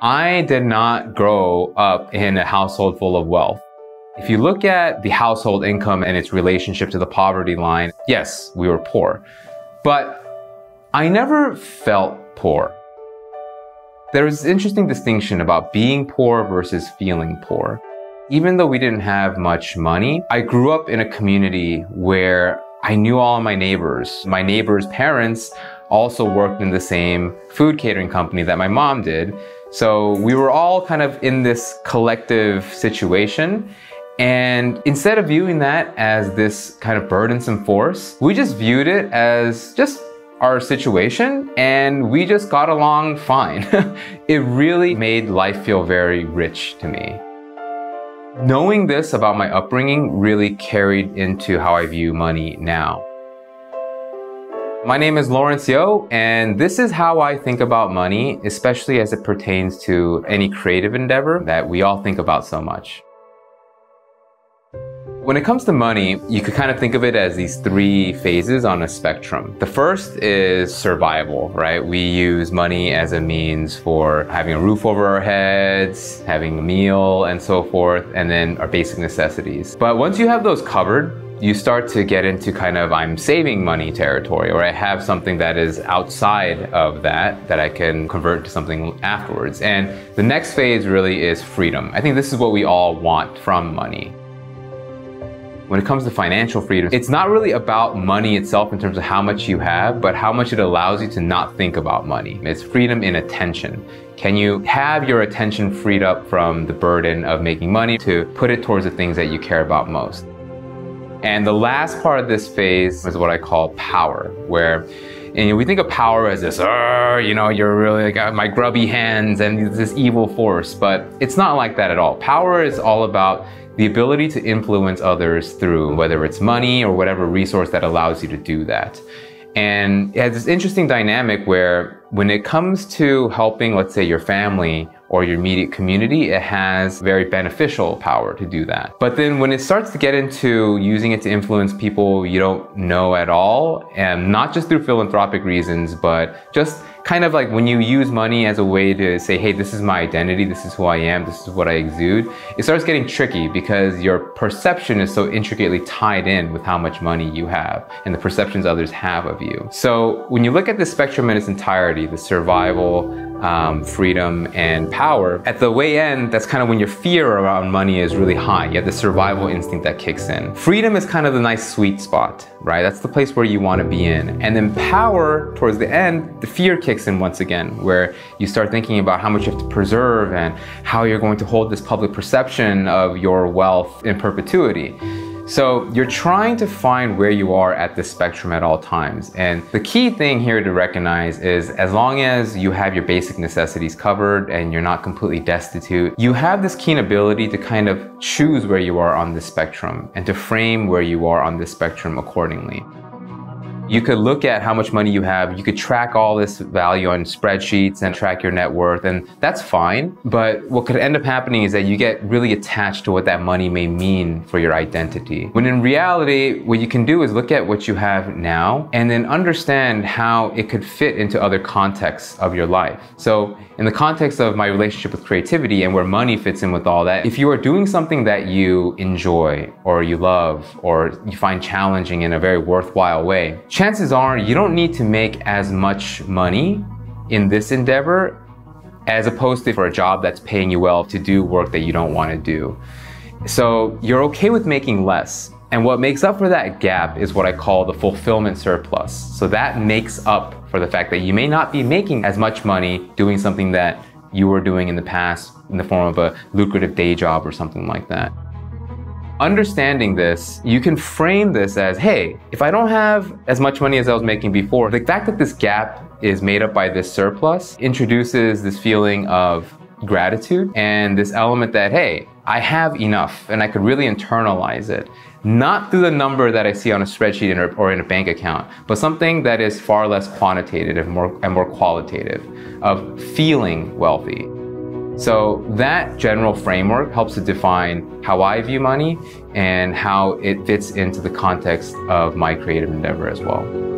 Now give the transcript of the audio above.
I did not grow up in a household full of wealth. If you look at the household income and its relationship to the poverty line, yes, we were poor. But I never felt poor. There is an interesting distinction about being poor versus feeling poor. Even though we didn't have much money, I grew up in a community where I knew all of my neighbors. My neighbors' parents also worked in the same food catering company that my mom did. So we were all kind of in this collective situation. And instead of viewing that as this kind of burdensome force, we just viewed it as just our situation, and we just got along fine. It really made life feel very rich to me. Knowing this about my upbringing really carried into how I view money now. My name is Laurenceo, and this is how I think about money, especially as it pertains to any creative endeavor that we all think about so much. When it comes to money, you could kind of think of it as these three phases on a spectrum. The first is survival, right? We use money as a means for having a roof over our heads, having a meal, and so forth, and then our basic necessities. But once you have those covered, you start to get into kind of I'm saving money territory, or I have something that is outside of that I can convert to something afterwards. And the next phase really is freedom. I think this is what we all want from money. When it comes to financial freedom, it's not really about money itself in terms of how much you have, but how much it allows you to not think about money. It's freedom in attention. Can you have your attention freed up from the burden of making money to put it towards the things that you care about most? And the last part of this phase is what I call power, where we think of power as this, you're really got my grubby hands and this evil force, but it's not like that at all. Power is all about the ability to influence others through whether it's money or whatever resource that allows you to do that. And it has this interesting dynamic where when it comes to helping, let's say, your family or your immediate community, it has very beneficial power to do that. But then when it starts to get into using it to influence people you don't know at all, and not just through philanthropic reasons, but just kind of like when you use money as a way to say, hey, this is my identity, this is who I am, this is what I exude, it starts getting tricky because your perception is so intricately tied in with how much money you have and the perceptions others have of you. So when you look at the spectrum in its entirety, the survival, freedom, and power, at the way end, that's kind of when your fear around money is really high. You have the survival instinct that kicks in. Freedom is kind of the nice sweet spot, right? That's the place where you want to be in. And then power, towards the end, the fear kicks in once again, where you start thinking about how much you have to preserve and how you're going to hold this public perception of your wealth in perpetuity. So you're trying to find where you are at this spectrum at all times. And the key thing here to recognize is as long as you have your basic necessities covered and you're not completely destitute, you have this keen ability to kind of choose where you are on this spectrum and to frame where you are on this spectrum accordingly. You could look at how much money you have, you could track all this value on spreadsheets and track your net worth, and that's fine. But what could end up happening is that you get really attached to what that money may mean for your identity. When in reality, what you can do is look at what you have now and then understand how it could fit into other contexts of your life. So in the context of my relationship with creativity and where money fits in with all that, if you are doing something that you enjoy or you love or you find challenging in a very worthwhile way, chances are you don't need to make as much money in this endeavor as opposed to for a job that's paying you well to do work that you don't want to do. So you're okay with making less. And what makes up for that gap is what I call the fulfillment surplus. So that makes up for the fact that you may not be making as much money doing something that you were doing in the past in the form of a lucrative day job or something like that. Understanding this, you can frame this as, hey, if I don't have as much money as I was making before, the fact that this gap is made up by this surplus introduces this feeling of gratitude and this element that, hey, I have enough and I could really internalize it. Not through the number that I see on a spreadsheet or in a bank account, but something that is far less quantitative and more qualitative, of feeling wealthy. So that general framework helps to define how I view money and how it fits into the context of my creative endeavor as well.